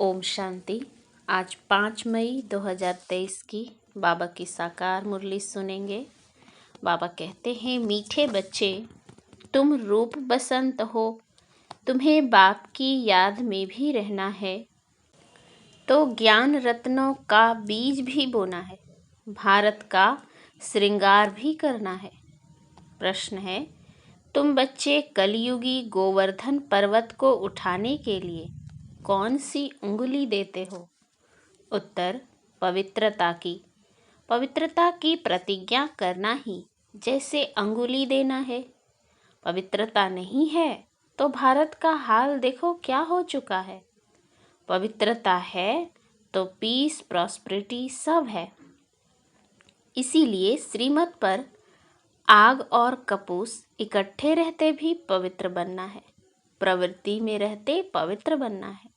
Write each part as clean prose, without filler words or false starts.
ओम शांति। आज 5 मई 2023 की बाबा की साकार मुरली सुनेंगे। बाबा कहते हैं, मीठे बच्चे तुम रूप बसंत हो, तुम्हें बाप की याद में भी रहना है, तो ज्ञान रत्नों का बीज भी बोना है, भारत का श्रृंगार भी करना है। प्रश्न है, तुम बच्चे कलयुगी गोवर्धन पर्वत को उठाने के लिए कौन सी उंगली देते हो? उत्तर, पवित्रता की। पवित्रता की प्रतिज्ञा करना ही जैसे अंगुली देना है। पवित्रता नहीं है तो भारत का हाल देखो क्या हो चुका है। पवित्रता है तो पीस, प्रॉस्पेरिटी सब है। इसीलिए श्रीमत पर आग और कपूस इकट्ठे रहते भी पवित्र बनना है, प्रवृत्ति में रहते पवित्र बनना है,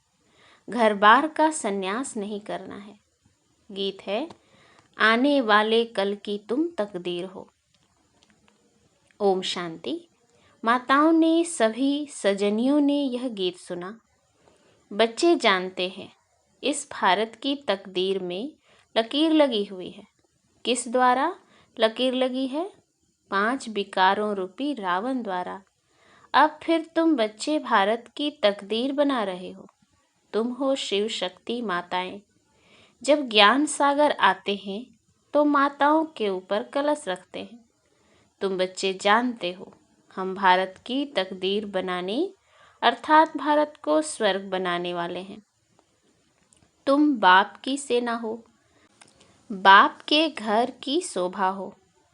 घर बार का संन्यास नहीं करना है। गीत है, आने वाले कल की तुम तकदीर हो। ओम शांति। माताओं ने, सभी सजनियों ने यह गीत सुना। बच्चे जानते हैं इस भारत की तकदीर में लकीर लगी हुई है। किस द्वारा लकीर लगी है? 5 विकारों रूपी रावण द्वारा। अब फिर तुम बच्चे भारत की तकदीर बना रहे हो। तुम हो शिव शक्ति माताएं। जब ज्ञान सागर आते हैं तो माताओं के ऊपर कलश रखते हैं। तुम बच्चे जानते हो हम भारत की तकदीर बनाने अर्थात भारत को स्वर्ग बनाने वाले हैं। तुम बाप की सेना हो, बाप के घर की शोभा हो।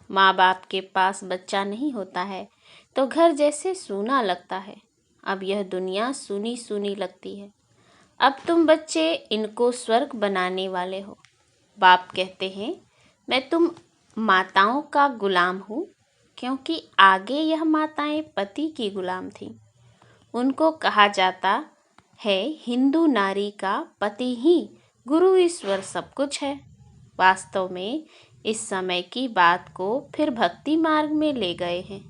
माँ बाप के पास बच्चा नहीं होता है तो घर जैसे सूना लगता है। अब यह दुनिया सूनी सूनी लगती है। अब तुम बच्चे इनको स्वर्ग बनाने वाले हो। बाप कहते हैं, मैं तुम माताओं का गुलाम हूँ, क्योंकि आगे यह माताएं पति की गुलाम थीं। उनको कहा जाता है हिंदू नारी का पति ही गुरु ईश्वर सब कुछ है। वास्तव में इस समय की बात को फिर भक्ति मार्ग में ले गए हैं।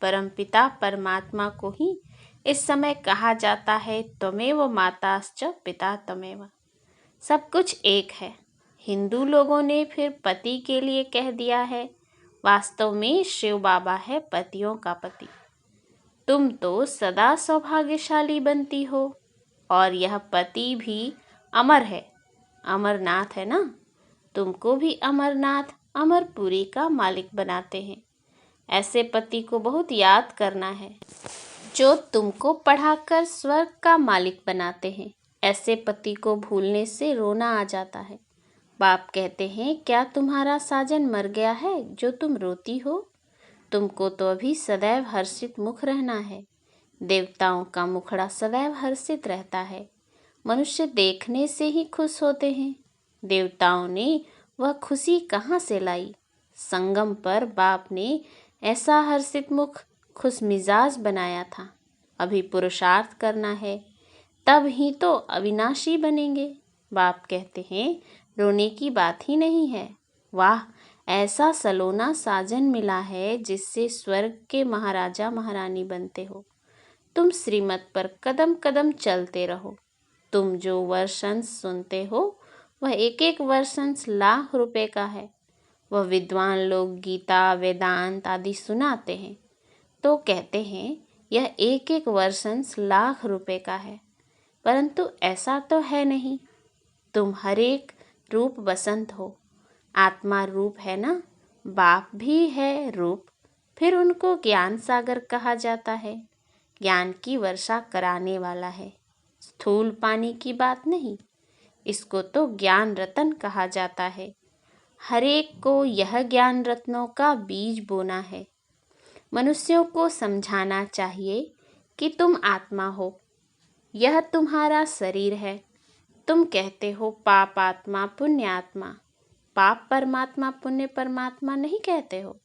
परमपिता परमात्मा को ही इस समय कहा जाता है त्वमेव माताश्च पिता त्वमेव। सब कुछ एक है। हिंदू लोगों ने फिर पति के लिए कह दिया है। वास्तव में शिव बाबा है पतियों का पति। तुम तो सदा सौभाग्यशाली बनती हो और यह पति भी अमर है। अमरनाथ है ना, तुमको भी अमरनाथ अमरपुरी का मालिक बनाते हैं। ऐसे पति को बहुत याद करना है जो तुमको पढ़ाकर स्वर्ग का मालिक बनाते हैं। ऐसे पति को भूलने से रोना आ जाता है। बाप कहते हैं, क्या तुम्हारा साजन मर गया है जो तुम रोती हो? तुमको तो अभी सदैव हर्षित मुख रहना है। देवताओं का मुखड़ा सदैव हर्षित रहता है। मनुष्य देखने से ही खुश होते हैं। देवताओं ने वह खुशी कहाँ से लाई? संगम पर बाप ने ऐसा हर्षित मुख खुश मिजाज बनाया था। अभी पुरुषार्थ करना है, तब ही तो अविनाशी बनेंगे। बाप कहते हैं, रोने की बात ही नहीं है। वाह, ऐसा सलोना साजन मिला है जिससे स्वर्ग के महाराजा महारानी बनते हो। तुम श्रीमत पर कदम कदम चलते रहो। तुम जो वर्षंस सुनते हो वह एक एक वर्षंस लाख रुपए का है। वह विद्वान लोग गीता वेदांत आदि सुनाते हैं तो कहते हैं यह एक एक वर्षंस लाख रुपए का है, परंतु ऐसा तो है नहीं। तुम हर एक रूप बसंत हो। आत्मा रूप है ना, बाप भी है रूप। फिर उनको ज्ञान सागर कहा जाता है। ज्ञान की वर्षा कराने वाला है, स्थूल पानी की बात नहीं। इसको तो ज्ञान रतन कहा जाता है। हर एक को यह ज्ञान रत्नों का बीज बोना है। मनुष्यों को समझाना चाहिए कि तुम आत्मा हो, यह तुम्हारा शरीर है। तुम कहते हो पाप आत्मा पुण्य आत्मा। पाप परमात्मा पुण्य परमात्मा नहीं कहते हो।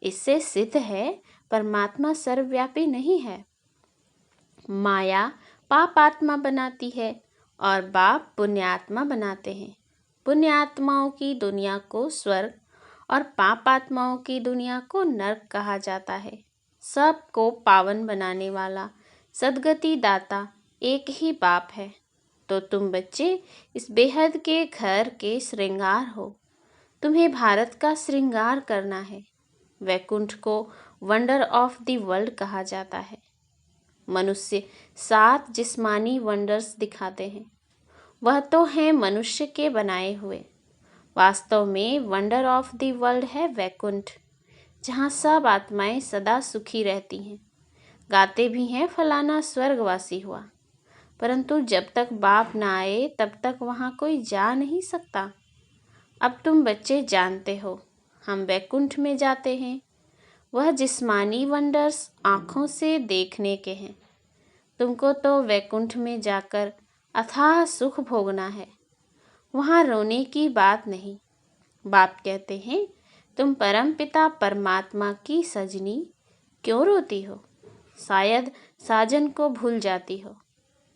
इससे सिद्ध है परमात्मा सर्वव्यापी नहीं है। माया पाप आत्मा बनाती है और बाप पुण्य आत्मा बनाते हैं। पुण्य आत्माओं की दुनिया को स्वर्ग और पाप आत्माओं की दुनिया को नर्क कहा जाता है। सबको पावन बनाने वाला सद्गति दाता एक ही बाप है। तो तुम बच्चे इस बेहद के घर के श्रृंगार हो। तुम्हें भारत का श्रृंगार करना है। वैकुंठ को वंडर ऑफ द वर्ल्ड कहा जाता है। मनुष्य 7 जिस्मानी वंडर्स दिखाते हैं, वह तो हैं मनुष्य के बनाए हुए। वास्तव में वंडर ऑफ द वर्ल्ड है वैकुंठ, जहाँ सब आत्माएं सदा सुखी रहती हैं। गाते भी हैं फलाना स्वर्गवासी हुआ, परंतु जब तक बाप ना आए तब तक वहाँ कोई जा नहीं सकता। अब तुम बच्चे जानते हो हम वैकुंठ में जाते हैं। वह जिस्मानी वंडर्स आँखों से देखने के हैं। तुमको तो वैकुंठ में जाकर अथाह सुख भोगना है, वहाँ रोने की बात नहीं। बाप कहते हैं तुम परमपिता परमात्मा की सजनी क्यों रोती हो? शायद साजन को भूल जाती हो।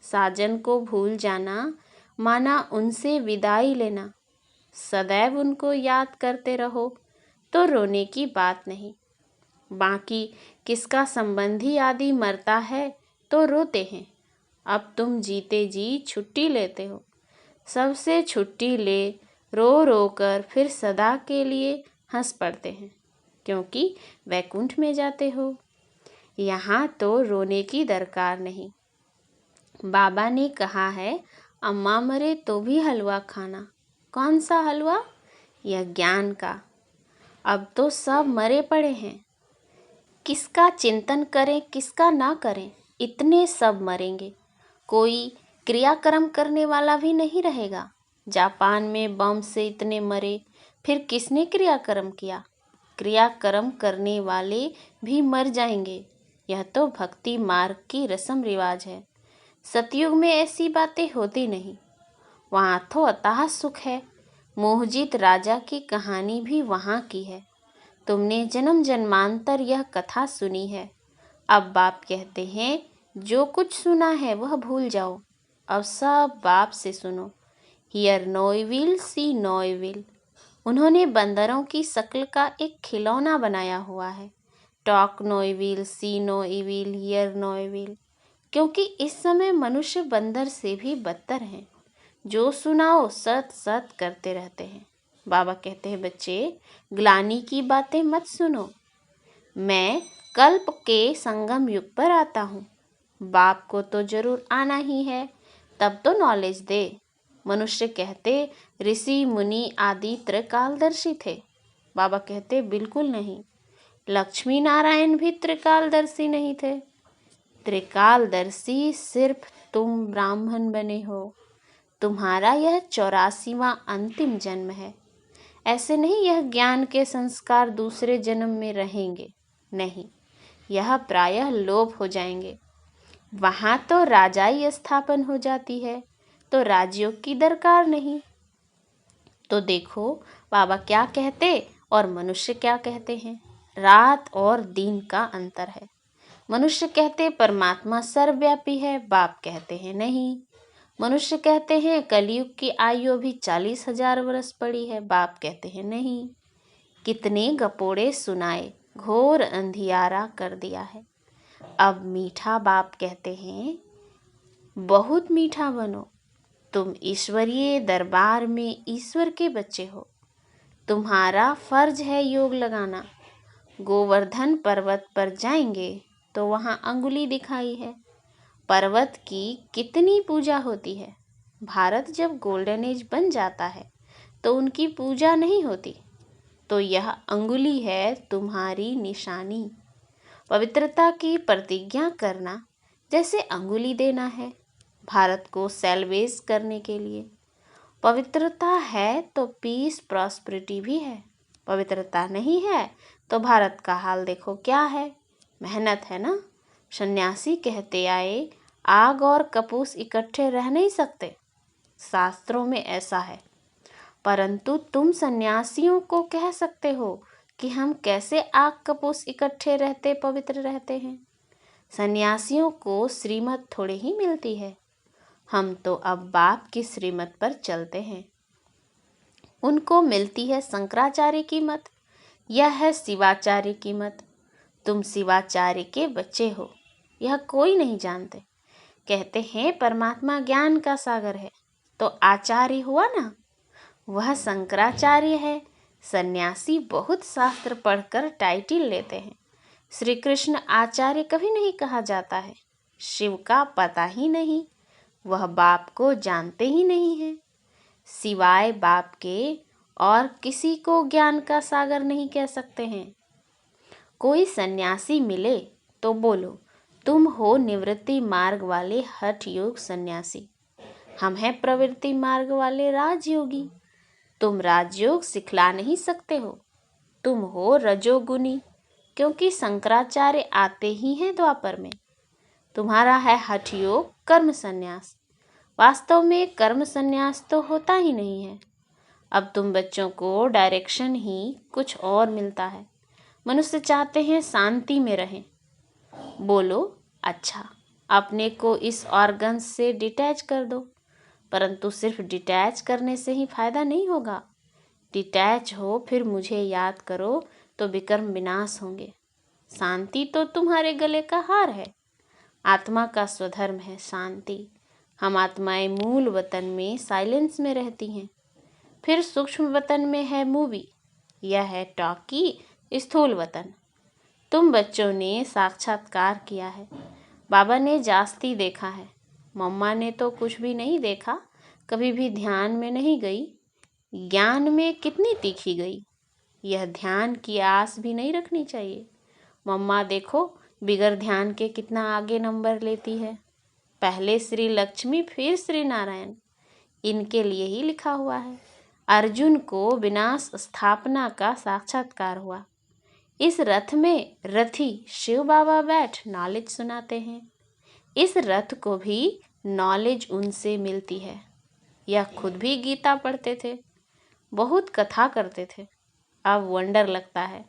साजन को भूल जाना माना उनसे विदाई लेना। सदैव उनको याद करते रहो तो रोने की बात नहीं। बाकी किसका संबंधी आदि मरता है तो रोते हैं। अब तुम जीते जी छुट्टी लेते हो। सबसे छुट्टी ले रो रो कर फिर सदा के लिए हंस पड़ते हैं, क्योंकि वैकुंठ में जाते हो। यहाँ तो रोने की दरकार नहीं। बाबा ने कहा है अम्मा मरे तो भी हलवा खाना। कौन सा हलवा? यह ज्ञान का। अब तो सब मरे पड़े हैं, किसका चिंतन करें किसका ना करें, इतने सब मरेंगे। कोई क्रियाक्रम करने वाला भी नहीं रहेगा। जापान में बम से इतने मरे, फिर किसने क्रियाक्रम किया? क्रियाक्रम करने वाले भी मर जाएंगे। यह तो भक्ति मार्ग की रस्म रिवाज है। सतयुग में ऐसी बातें होती नहीं। वहाँ तो अथाह सुख है। मोहजित राजा की कहानी भी वहाँ की है। तुमने जन्म जन्मांतर यह कथा सुनी है। अब बाप कहते हैं जो कुछ सुना है वह भूल जाओ, अब सब बाप से सुनो। Hear no evil see no evil. उन्होंने बंदरों की शक्ल का एक खिलौना बनाया हुआ है। Talk no evil see no evil hear no evil, क्योंकि इस समय मनुष्य बंदर से भी बदतर हैं। जो सुनाओ सत सत करते रहते हैं। बाबा कहते हैं बच्चे ग्लानि की बातें मत सुनो। मैं कल्प के संगम युग पर आता हूँ। बाप को तो जरूर आना ही है, तब तो नॉलेज दे। मनुष्य कहते ऋषि मुनि आदि त्रिकालदर्शी थे। बाबा कहते बिल्कुल नहीं। लक्ष्मी नारायण भी त्रिकालदर्शी नहीं थे। त्रिकालदर्शी सिर्फ तुम ब्राह्मण बने हो। तुम्हारा यह 84वां अंतिम जन्म है। ऐसे नहीं यह ज्ञान के संस्कार दूसरे जन्म में रहेंगे, नहीं, यह प्रायः लोप हो जाएंगे। वहाँ तो राजाई स्थापन हो जाती है, तो राजयोग की दरकार नहीं। तो देखो बाबा क्या कहते और मनुष्य क्या कहते हैं। रात और दिन का अंतर है। मनुष्य कहते परमात्मा सर्वव्यापी है, बाप कहते हैं नहीं। मनुष्य कहते हैं कलयुग की आयु अभी 40,000 वर्ष पड़ी है, बाप कहते हैं नहीं। कितने गपोड़े सुनाए, घोर अंधियारा कर दिया है। अब मीठा बाप कहते हैं बहुत मीठा बनो। तुम ईश्वरीय दरबार में ईश्वर के बच्चे हो। तुम्हारा फर्ज है योग लगाना। गोवर्धन पर्वत पर जाएंगे तो वहाँ अंगुली दिखाई है। पर्वत की कितनी पूजा होती है। भारत जब गोल्डन एज बन जाता है तो उनकी पूजा नहीं होती। तो यह अंगुली है तुम्हारी निशानी। पवित्रता की प्रतिज्ञा करना जैसे अंगुली देना है, भारत को सेल्वेज करने के लिए। पवित्रता है तो पीस प्रॉस्पेरिटी भी है। पवित्रता नहीं है तो भारत का हाल देखो क्या है। मेहनत है ना। सन्यासी कहते आए आग और कपूस इकट्ठे रह नहीं सकते। शास्त्रों में ऐसा है, परंतु तुम सन्यासियों को कह सकते हो कि हम कैसे आग कपूस इकट्ठे रहते पवित्र रहते हैं। सन्यासियों को श्रीमत थोड़ी ही मिलती है। हम तो अब बाप की श्रीमत पर चलते हैं। उनको मिलती है शंकराचार्य की मत, यह है शिवाचार्य की मत। तुम शिवाचार्य के बच्चे हो, यह कोई नहीं जानते। कहते हैं परमात्मा ज्ञान का सागर है, तो आचार्य हुआ ना, वह शंकराचार्य है। सन्यासी बहुत शास्त्र पढ़कर टाइटल लेते हैं। श्री कृष्ण आचार्य कभी नहीं कहा जाता है। शिव का पता ही नहीं, वह बाप को जानते ही नहीं है। सिवाय बाप के और किसी को ज्ञान का सागर नहीं कह सकते हैं। कोई सन्यासी मिले तो बोलो, तुम हो निवृत्ति मार्ग वाले हठ योग सन्यासी, हम हैं प्रवृत्ति मार्ग वाले राजयोगी। तुम राजयोग सिखला नहीं सकते हो, तुम हो रजोगुनी, क्योंकि शंकराचार्य आते ही हैं द्वापर में। तुम्हारा है हठ योग कर्म संन्यास, वास्तव में कर्म संन्यास तो होता ही नहीं है। अब तुम बच्चों को डायरेक्शन ही कुछ और मिलता है। मनुष्य चाहते हैं शांति में रहें। बोलो अच्छा, अपने को इस ऑर्गन्स से डिटैच कर दो, परंतु सिर्फ डिटैच करने से ही फायदा नहीं होगा। डिटैच हो फिर मुझे याद करो तो विकर्म विनाश होंगे। शांति तो तुम्हारे गले का हार है। आत्मा का स्वधर्म है शांति। हम आत्माएं मूल वतन में साइलेंस में रहती हैं। फिर सूक्ष्म वतन में है मूवी, यह है टॉकी स्थूल वतन। तुम बच्चों ने साक्षात्कार किया है, बाबा ने जास्ती देखा है, मम्मा ने तो कुछ भी नहीं देखा, कभी भी ध्यान में नहीं गई। ज्ञान में कितनी तीखी गई, यह ध्यान की आस भी नहीं रखनी चाहिए। मम्मा देखो बिगर ध्यान के कितना आगे नंबर लेती है। पहले श्री लक्ष्मी फिर श्री नारायण, इनके लिए ही लिखा हुआ है। अर्जुन को विनाश स्थापना का साक्षात्कार हुआ। इस रथ में रथी शिव बाबा बैठ नॉलेज सुनाते हैं। इस रथ को भी नॉलेज उनसे मिलती है। यह खुद भी गीता पढ़ते थे, बहुत कथा करते थे। अब वंडर लगता है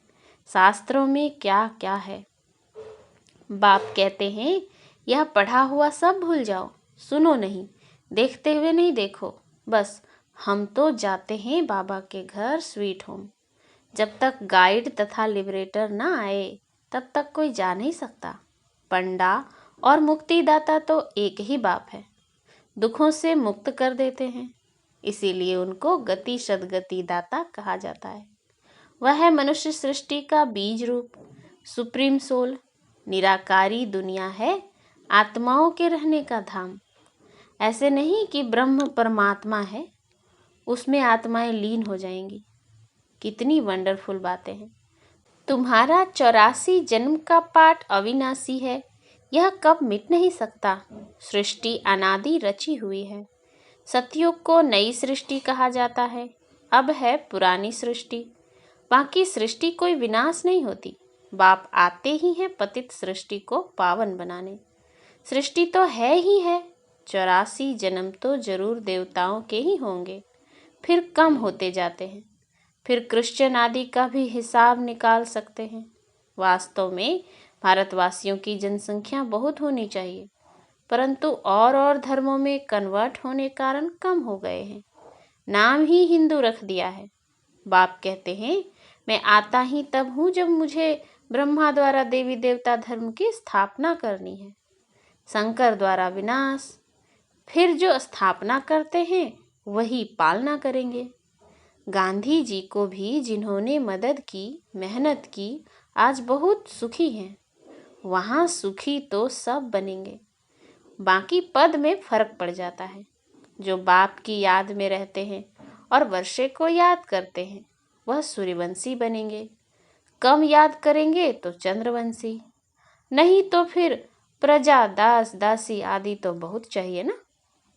शास्त्रों में क्या क्या है। बाप कहते हैं यह पढ़ा हुआ सब भूल जाओ, सुनो नहीं, देखते हुए नहीं देखो। बस हम तो जाते हैं बाबा के घर स्वीट होम। जब तक गाइड तथा लिबरेटर ना आए तब तक कोई जा नहीं सकता। पंडा और मुक्तिदाता तो एक ही बाप है, दुखों से मुक्त कर देते हैं, इसीलिए उनको गति सदगति दाता कहा जाता है। वह है मनुष्य सृष्टि का बीज रूप, सुप्रीम सोल। निराकारी दुनिया है आत्माओं के रहने का धाम। ऐसे नहीं कि ब्रह्म परमात्मा है, उसमें आत्माएं लीन हो जाएंगी। कितनी वंडरफुल बातें हैं। तुम्हारा 84 जन्म का पाठ अविनाशी है, यह कब मिट नहीं सकता। सृष्टि अनादि रची हुई है। सतयुग को नई सृष्टि कहा जाता है, अब है पुरानी सृष्टि। बाकी सृष्टि कोई विनाश नहीं होती, बाप आते ही हैं पतित सृष्टि को पावन बनाने। सृष्टि तो है ही है, 84 जन्म तो जरूर देवताओं के ही होंगे, फिर कम होते जाते हैं। फिर क्रिश्चियन आदि का भी हिसाब निकाल सकते हैं। वास्तव में भारतवासियों की जनसंख्या बहुत होनी चाहिए, परंतु और धर्मों में कन्वर्ट होने कारण कम हो गए हैं। नाम ही हिंदू रख दिया है। बाप कहते हैं मैं आता ही तब हूँ जब मुझे ब्रह्मा द्वारा देवी देवता धर्म की स्थापना करनी है। शंकर द्वारा विनाश, फिर जो स्थापना करते हैं वही पालना करेंगे। गांधी जी को भी जिन्होंने मदद की, मेहनत की, आज बहुत सुखी हैं। वहाँ सुखी तो सब बनेंगे, बाकी पद में फर्क पड़ जाता है। जो बाप की याद में रहते हैं और वर्षे को याद करते हैं वह सूर्यवंशी बनेंगे। कम याद करेंगे तो चंद्रवंशी, नहीं तो फिर प्रजा दास दासी आदि तो बहुत चाहिए ना।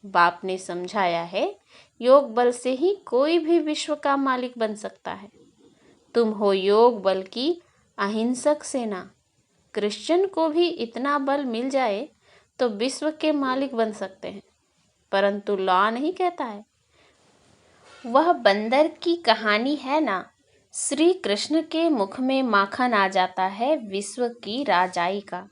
बाप ने समझाया है योग बल से ही कोई भी विश्व का मालिक बन सकता है। तुम हो योग बल की अहिंसक सेना। क्रिश्चियन को भी इतना बल मिल जाए तो विश्व के मालिक बन सकते हैं, परंतु लॉ नहीं कहता है। वह बंदर की कहानी है ना, श्री कृष्ण के मुख में माखन आ जाता है विश्व की राजाई का।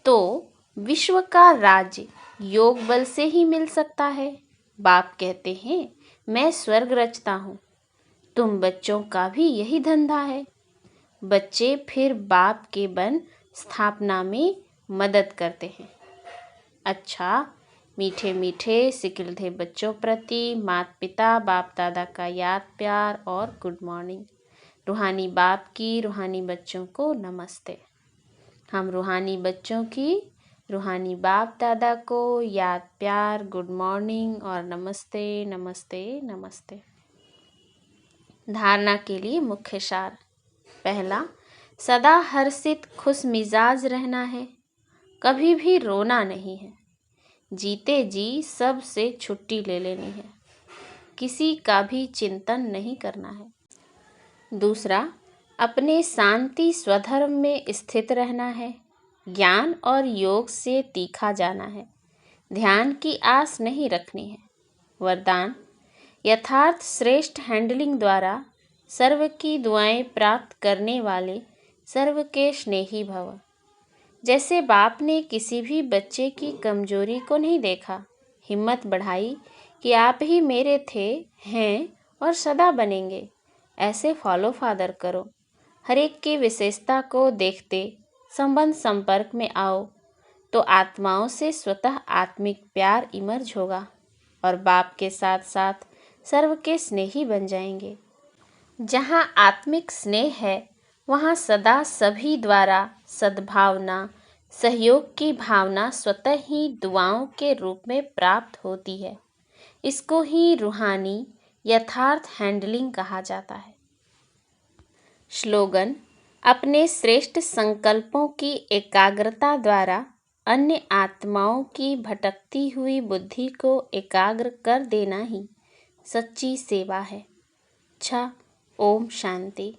तो विश्व का राज्य योग बल से ही मिल सकता है। बाप कहते हैं मैं स्वर्ग रचता हूँ। तुम बच्चों का भी यही धंधा है। बच्चे फिर बाप के बन स्थापना में मदद करते हैं। अच्छा, मीठे मीठे सिकिलधे बच्चों प्रति माता पिता बाप दादा का याद प्यार और गुड मॉर्निंग। रूहानी बाप की रूहानी बच्चों को नमस्ते। हम रूहानी बच्चों की रूहानी बाप दादा को याद प्यार गुड मॉर्निंग और नमस्ते नमस्ते नमस्ते। धारणा के लिए मुख्य सार। पहला, सदा हर्षित खुश मिजाज रहना है, कभी भी रोना नहीं है। जीते जी सब से छुट्टी ले लेनी है, किसी का भी चिंतन नहीं करना है। दूसरा, अपने शांति स्वधर्म में स्थित रहना है, ज्ञान और योग से तीखा जाना है, ध्यान की आस नहीं रखनी है। वरदान, यथार्थ श्रेष्ठ हैंडलिंग द्वारा सर्व की दुआएं प्राप्त करने वाले सर्व के स्नेही भव। जैसे बाप ने किसी भी बच्चे की कमजोरी को नहीं देखा, हिम्मत बढ़ाई कि आप ही मेरे थे, हैं और सदा बनेंगे, ऐसे फॉलो फादर करो। हर एक की विशेषता को देखते संबंध संपर्क में आओ तो आत्माओं से स्वतः आत्मिक प्यार इमर्ज होगा और बाप के साथ साथ सर्व के स्नेही बन जाएंगे। जहाँ आत्मिक स्नेह है वहाँ सदा सभी द्वारा सद्भावना सहयोग की भावना स्वतः ही दुआओं के रूप में प्राप्त होती है। इसको ही रूहानी यथार्थ हैंडलिंग कहा जाता है। स्लोगन, अपने श्रेष्ठ संकल्पों की एकाग्रता द्वारा अन्य आत्माओं की भटकती हुई बुद्धि को एकाग्र कर देना ही सच्ची सेवा है। अच्छा, ओम शांति।